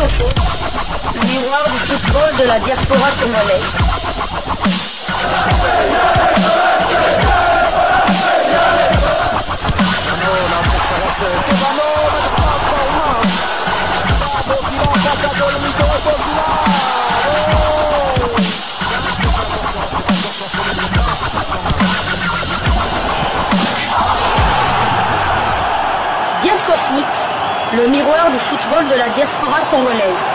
Foot, le miroir du football de la diaspora congolaise. Diasco Foot, le miroir du football de la diaspora congolaise.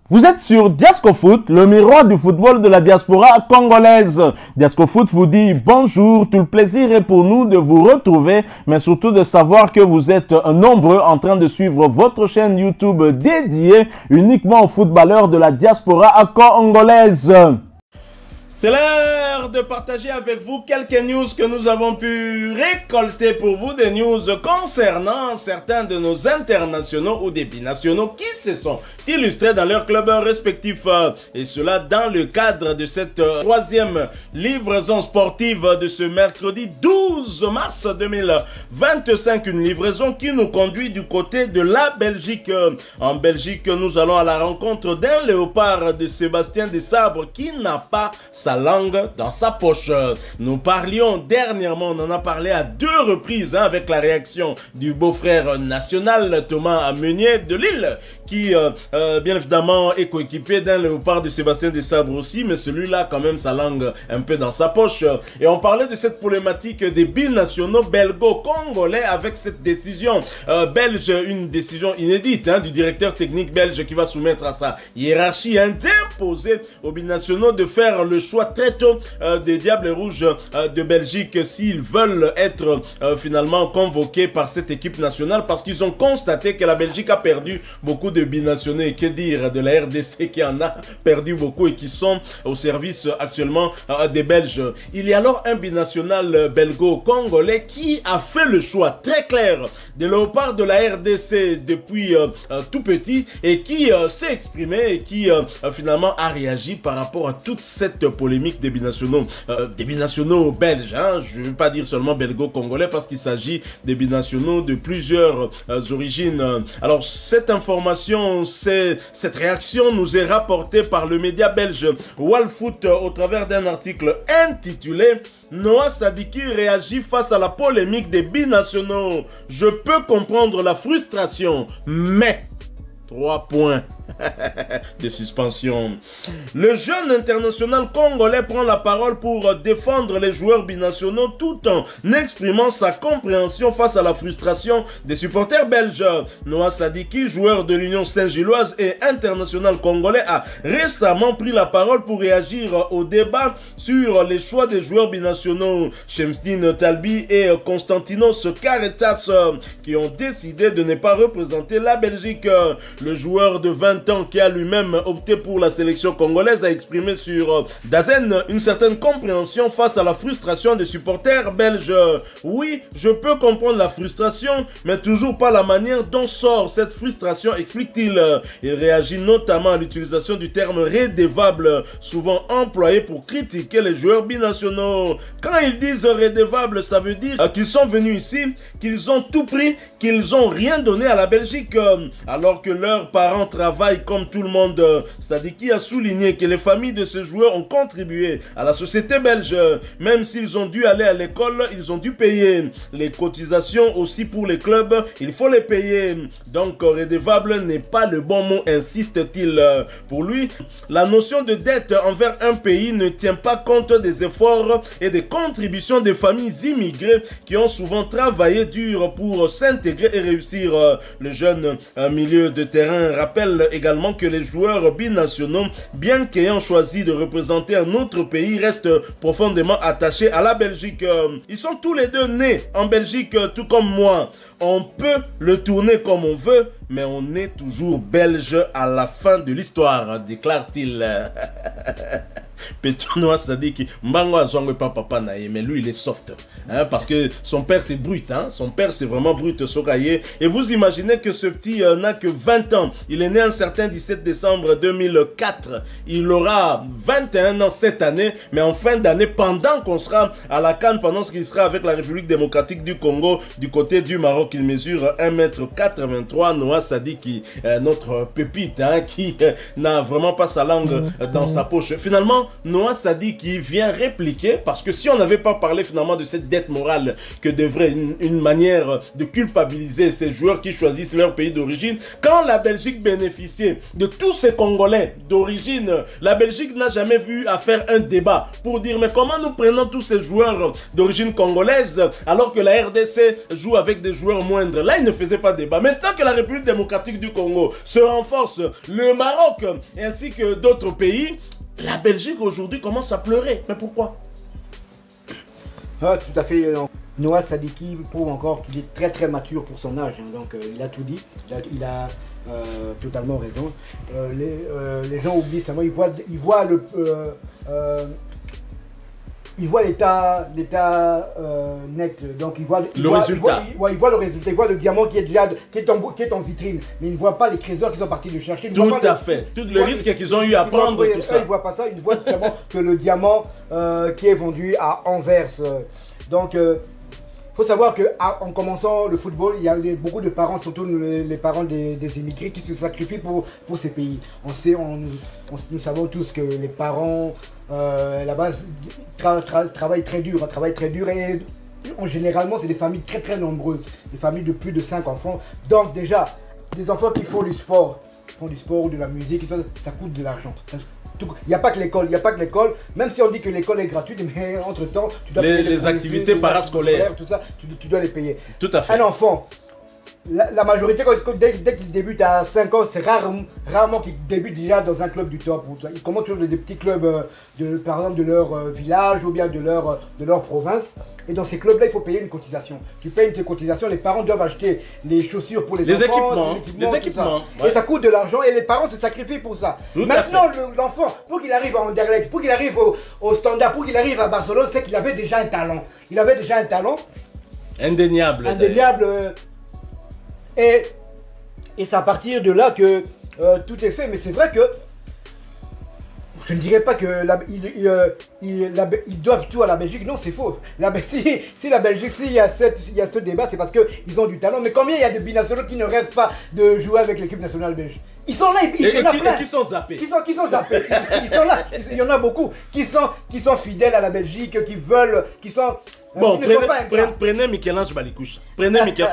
Vous êtes sur Diasco Foot, le miroir du football de la diaspora congolaise. Diasco Foot vous dit bonjour, tout le plaisir est pour nous de vous retrouver, mais surtout de savoir que vous êtes nombreux en train de suivre votre chaîne YouTube dédiée uniquement aux footballeurs de la diaspora congolaise. C'est l'heure de partager avec vous quelques news que nous avons pu récolter pour vous, des news concernant certains de nos internationaux ou des binationaux qui se sont illustrés dans leurs clubs respectifs. Et cela dans le cadre de cette troisième livraison sportive de ce mercredi 12 mars 2025. Une livraison qui nous conduit du côté de la Belgique. En Belgique, nous allons à la rencontre d'un léopard de Sébastien Desabre qui n'a pas sa langue dans sa poche. Nous parlions dernièrement, on en a parlé à 2 reprises avec la réaction du beau-frère national Thomas Meunier de Lille qui bien évidemment est coéquipé d'un léopard de Sébastien Desabre aussi, mais celui-là quand même sa langue un peu dans sa poche. Et on parlait de cette problématique des binationaux belgo-congolais avec cette décision belge, une décision inédite du directeur technique belge qui va soumettre à sa hiérarchie d'imposer aux binationaux de faire le choix très tôt des Diables Rouges de Belgique s'ils veulent être finalement convoqués par cette équipe nationale, parce qu'ils ont constaté que la Belgique a perdu beaucoup de binationaux, et que dire de la RDC qui en a perdu beaucoup et qui sont au service actuellement des Belges. Il y a alors un binational belgo-congolais qui a fait le choix très clair des léopards de la RDC depuis tout petit et qui s'est exprimé et qui finalement a réagi par rapport à toute cette polémique des binationaux belges. Je ne veux pas dire seulement belgo-congolais parce qu'il s'agit des binationaux de plusieurs origines. Alors cette information, cette réaction nous est rapportée par le média belge Walfoot au travers d'un article intitulé Noah Sadiki réagit face à la polémique des binationaux. Je peux comprendre la frustration, mais 3 points de suspension. Le jeune international congolais prend la parole pour défendre les joueurs binationaux tout en exprimant sa compréhension face à la frustration des supporters belges. Noah Sadiki, joueur de l'Union Saint-Gilloise et international congolais, a récemment pris la parole pour réagir au débat sur les choix des joueurs binationaux. Shemsdin Talbi et Konstantinos Karetas qui ont décidé de ne pas représenter la Belgique. Le joueur de 20 ans qui a lui-même opté pour la sélection congolaise a exprimé sur Dazen une certaine compréhension face à la frustration des supporters belges. Oui, je peux comprendre la frustration, mais toujours pas la manière dont sort cette frustration, explique-t-il. Il réagit notamment à l'utilisation du terme redevable, souvent employé pour critiquer les joueurs binationaux. Quand ils disent redevable, ça veut dire qu'ils sont venus ici, qu'ils ont tout pris, qu'ils ont rien donné à la Belgique, alors que leurs parents travaillent comme tout le monde. Sadiki a souligné que les familles de ces joueurs ont contribué à la société belge. Même s'ils ont dû aller à l'école, ils ont dû payer. Les cotisations aussi pour les clubs, il faut les payer. Donc redevable n'est pas le bon mot, insiste-t-il. Pour lui, la notion de dette envers un pays ne tient pas compte des efforts et des contributions des familles immigrées qui ont souvent travaillé dur pour s'intégrer et réussir. Le jeune milieu de terrain rappelle également que les joueurs binationaux, bien qu'ayant choisi de représenter un autre pays, restent profondément attachés à la Belgique. Ils sont tous les deux nés en Belgique, tout comme moi. On peut le tourner comme on veut, mais on est toujours belge à la fin de l'histoire, déclare-t-il. Pétonoa, c'est-à-dire que Mbango Azongo pas papa naïe, mais lui il est soft. Hein, parce que son père c'est brut, hein, son père c'est vraiment brut Sokaye. Et vous imaginez que ce petit n'a que 20 ans. Il est né un certain 17 décembre 2004. Il aura 21 ans cette année, mais en fin d'année, pendant qu'on sera à la CAN, pendant qu'il sera avec la République démocratique du Congo, du côté du Maroc, il mesure 1,83 m. Noah Sadiki, notre pépite, hein, qui n'a vraiment pas sa langue dans sa poche. Finalement, Noah Sadiki vient répliquer, parce que si on n'avait pas parlé finalement de cette dette morale que devrait une manière de culpabiliser ces joueurs qui choisissent leur pays d'origine, quand la Belgique bénéficiait de tous ces Congolais d'origine, la Belgique n'a jamais vu à faire un débat pour dire mais comment nous prenons tous ces joueurs d'origine congolaise alors que la RDC joue avec des joueurs moindres. Là, il ne faisait pas débat. Maintenant que la République démocratique du Congo se renforce, le Maroc ainsi que d'autres pays, la Belgique aujourd'hui commence à pleurer. Mais pourquoi? Ah, tout à fait. Noah Sadiki prouve encore qu'il est très très mature pour son âge. Hein. Donc il a tout dit. Il a totalement raison. Les gens oublient seulement. Ils voient l'état net. Donc ils voient le résultat. Ils voient le résultat. Ils voient le diamant qui est déjà qui est en vitrine. Mais ils ne voient pas les trésors qu'ils sont partis de chercher. Tout à fait. Tout le risque qu'ils ont eu à prendre, tout ça. Ils ne voient pas ça. Ils voient seulement que le diamant qui est vendu à Anvers. Donc il faut savoir qu'en commençant le football, il y a beaucoup de parents, surtout les parents des immigrés, qui se sacrifient pour ces pays. Nous savons tous que les parents là-bas travaillent très dur, et généralement c'est des familles très très nombreuses, des familles de plus de 5 enfants. Donc déjà, des enfants qui font du sport ou de la musique, ça coûte de l'argent. Il n'y a pas que l'école, même si on dit que l'école est gratuite, mais entre-temps, tu dois payer les activités parascolaires, tout ça, tu dois les payer. Tout à fait. Un enfant, la majorité, dès qu'il débute à 5 ans, c'est rarement qu'il débute déjà dans un club du top. Ils commencent toujours des petits clubs, par exemple, de leur village ou bien de leur province. Et dans ces clubs-là, il faut payer une cotisation. Tu payes une cotisation, les parents doivent acheter les chaussures pour les enfants, les équipements. Ouais. Et ça coûte de l'argent et les parents se sacrifient pour ça. Maintenant, l'enfant, pour qu'il arrive à Anderlecht, pour qu'il arrive au Standard, pour qu'il arrive à Barcelone, c'est qu'il avait déjà un talent. Il avait déjà un talent. Indéniable. Et c'est à partir de là que tout est fait. Mais c'est vrai que je ne dirais pas qu'ils doivent tout à la Belgique. Non, c'est faux. Si la Belgique, s'il y a ce débat, c'est parce qu'ils ont du talent. Mais combien il y a de binationaux qui ne rêvent pas de jouer avec l'équipe nationale belge? Ils sont là, qui sont zappés. Ils sont zappés. Ils sont là. Il y en a beaucoup qui sont fidèles à la Belgique, qui sont... Bon, prenez Michel-Ange Balikoucha.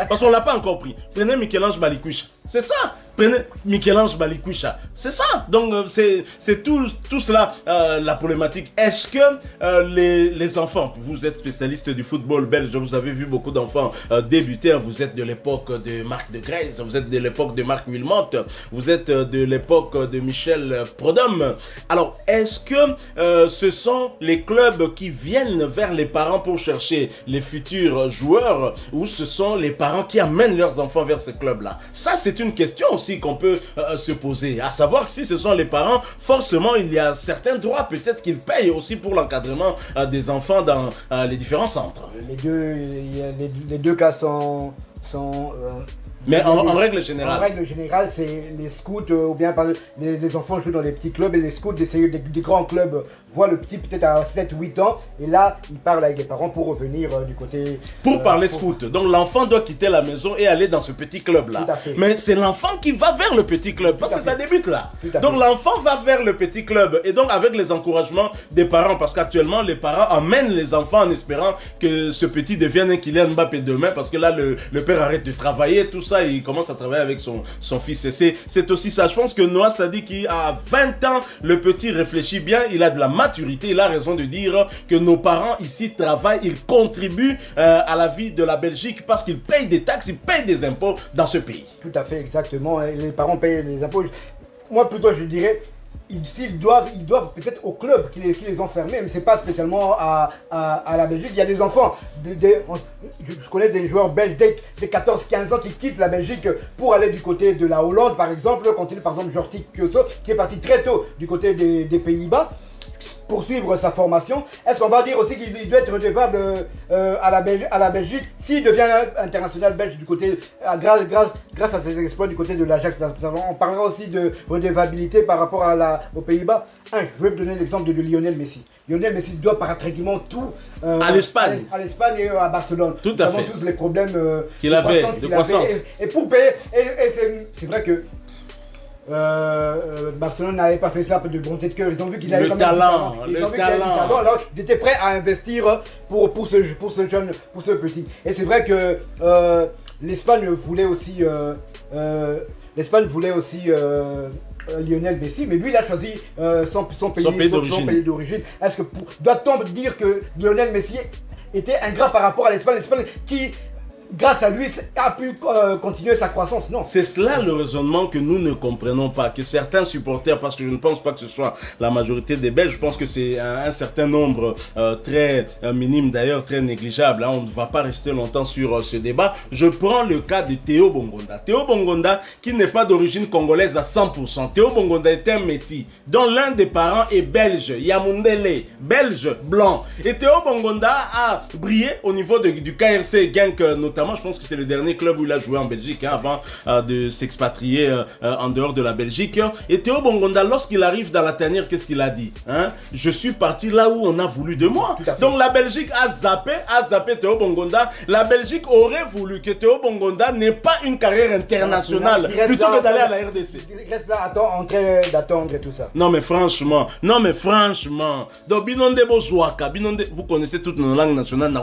Parce qu'on ne l'a pas encore pris. Prenez Michel-Ange Balikoucha. C'est ça. Prenez Michel-Ange Balikoucha. C'est ça. Donc, c'est tout cela, la problématique. Est-ce que les enfants, vous êtes spécialiste du football belge, vous avez vu beaucoup d'enfants débuter. Vous êtes de l'époque de Marc de Grèze, vous êtes de l'époque de Marc Wilmot, vous êtes de l'époque de Michel Prodhomme. Alors, est-ce que ce sont les clubs qui viennent vers les parents pour chercher les futurs joueurs, ou ce sont les parents qui amènent leurs enfants vers ce club-là? Ça, c'est une question aussi qu'on peut se poser. À savoir que si ce sont les parents, forcément, il y a certains droits peut-être qu'ils payent aussi pour l'encadrement des enfants dans les différents centres. Les deux cas sont mais en règle générale. En règle générale, c'est les scouts, ou bien les enfants jouent dans les petits clubs, et les scouts des grands clubs voient le petit peut-être à 7-8 ans, et là, ils parlent avec les parents pour revenir du côté... Pour parler scout. Donc l'enfant doit quitter la maison et aller dans ce petit club-là. Mais c'est l'enfant qui va vers le petit club, parce que ça débute là. Donc l'enfant va vers le petit club, et donc avec les encouragements des parents, parce qu'actuellement, les parents amènent les enfants en espérant que ce petit devienne un Kylian Mbappé demain, parce que là, le père arrête de travailler, tout ça, il commence à travailler avec son fils. Et c'est aussi ça. Je pense que Noah Sadiki, à 20 ans, le petit réfléchit bien, il a de la maturité, il a raison de dire que nos parents ici travaillent, ils contribuent à la vie de la Belgique parce qu'ils payent des taxes, ils payent des impôts dans ce pays. Tout à fait, exactement. Les parents payent les impôts. Moi, plutôt, je dirais, ils doivent peut-être au club qui les ont fermés, mais c'est pas spécialement à la Belgique. Il y a des enfants, je connais des joueurs belges de 14-15 ans qui quittent la Belgique pour aller du côté de la Hollande, par exemple. Continue par exemple Jordi Kyoso, qui est parti très tôt du côté des Pays-Bas. poursuivre sa formation. Est-ce qu'on va dire aussi qu'il doit être redevable à la Belgique s'il devient international belge du côté, grâce à ses exploits du côté de l'Ajax? On parlera aussi de redevabilité par rapport aux Pays-Bas. Je vais vous donner l'exemple de Lionel Messi. Lionel Messi doit pratiquement tout à l'Espagne. À l'Espagne et à Barcelone. Tout à fait. Tous les problèmes qu'il avait de croissance. Et pour payer, c'est vrai que Barcelone n'avait pas fait ça de bonté de cœur. Ils ont vu qu'il avait le talent. Alors ils étaient prêts à investir pour ce jeune, pour ce petit. Et c'est vrai que l'Espagne voulait aussi Lionel Messi, mais lui il a choisi son pays d'origine. Est-ce que doit-on dire que Lionel Messi était ingrat par rapport à l'Espagne qui, grâce à lui, a pu continuer sa croissance? Non. C'est cela le raisonnement que nous ne comprenons pas, que certains supporters, parce que je ne pense pas que ce soit la majorité des Belges, je pense que c'est un certain nombre très minime d'ailleurs, très négligeable, hein. On ne va pas rester longtemps sur ce débat. Je prends le cas de Théo Bongonda. Théo Bongonda qui n'est pas d'origine congolaise à 100%. Théo Bongonda est un métis dont l'un des parents est belge, Yamundele, belge, blanc. Et Théo Bongonda a brillé au niveau du KRC Genk notamment. Je pense que c'est le dernier club où il a joué en Belgique, hein, avant de s'expatrier en dehors de la Belgique. Et Théo Bongonda, lorsqu'il arrive dans la tanière, qu'est-ce qu'il a dit, hein? Je suis parti là où on a voulu de moi. Donc la Belgique a zappé Théo Bongonda. La Belgique aurait voulu que Théo Bongonda n'ait pas une carrière internationale plutôt que d'aller à la RDC. Il reste là en train d'attendre et tout ça. Non mais franchement, donc Binonde Bozouaka, vous connaissez toutes nos langues nationales,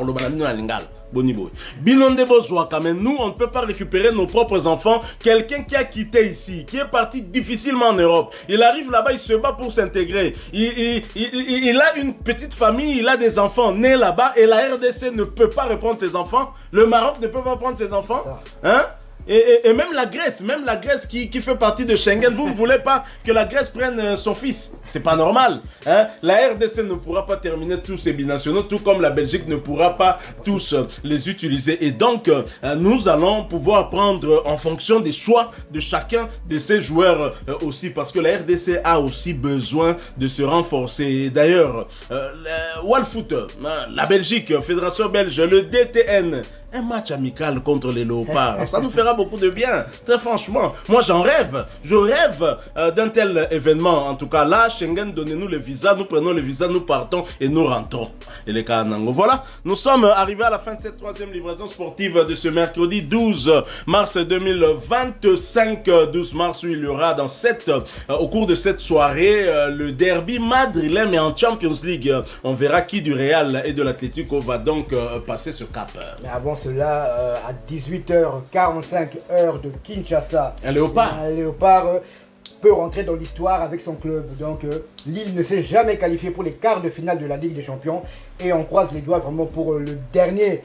Binonde Bozouaka, mais nous on ne peut pas récupérer nos propres enfants. Quelqu'un qui a quitté ici, qui est parti difficilement en Europe, il arrive là-bas, il se bat pour s'intégrer. Il a une petite famille, il a des enfants nés là-bas et la RDC ne peut pas reprendre ses enfants. Le Maroc ne peut pas prendre ses enfants, hein? Et même la Grèce qui fait partie de Schengen, vous ne voulez pas que la Grèce prenne son fils. C'est pas normal, hein? La RDC ne pourra pas terminer tous ces binationaux, tout comme la Belgique ne pourra pas tous les utiliser. Et donc, nous allons pouvoir prendre en fonction des choix de chacun de ces joueurs aussi, parce que la RDC a aussi besoin de se renforcer. D'ailleurs, Walfoot, la Belgique, Fédération belge, le DTN, un match amical contre les Léopards, ça nous fera beaucoup de bien, très franchement. Moi j'en rêve, je rêve d'un tel événement. En tout cas là, Schengen, donnez-nous le visa, nous prenons le visa, nous partons et nous rentrons. Et les Kanango. Voilà, nous sommes arrivés à la fin de cette troisième livraison sportive de ce mercredi 12 mars 2025. 12 mars où il y aura au cours de cette soirée le derby madrilène, mais en Champions League. On verra qui du Real et de l'Atlético va donc passer ce cap. Mais avant cela, à 18h45 heure de Kinshasa, un Léopard peut rentrer dans l'histoire avec son club. Donc Lille ne s'est jamais qualifié pour les quarts de finale de la Ligue des Champions et on croise les doigts vraiment pour le dernier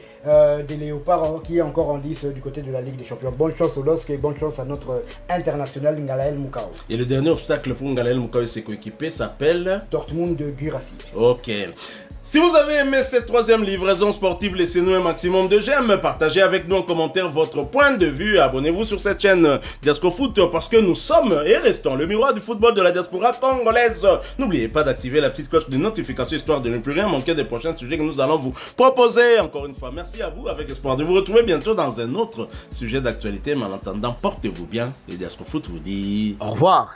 des Léopards qui est encore en lice du côté de la Ligue des Champions. Bonne chance au LOSC et bonne chance à notre international Ngalael Moukao. Et le dernier obstacle pour Ngalael Moukao et ses coéquipiers s'appelle Dortmund de Gurasi. Ok. Si vous avez aimé cette troisième livraison sportive, laissez-nous un maximum de j'aime, partagez avec nous en commentaire votre point de vue, abonnez-vous sur cette chaîne Diascofoot parce que nous sommes et restons le miroir du football de la diaspora congolaise. N'oubliez pas d'activer la petite cloche de notification histoire de ne plus rien manquer des prochains sujets que nous allons vous proposer. Encore une fois, merci à vous, avec espoir de vous retrouver bientôt dans un autre sujet d'actualité, mais en attendant, portez-vous bien et Diascofoot vous dit au revoir.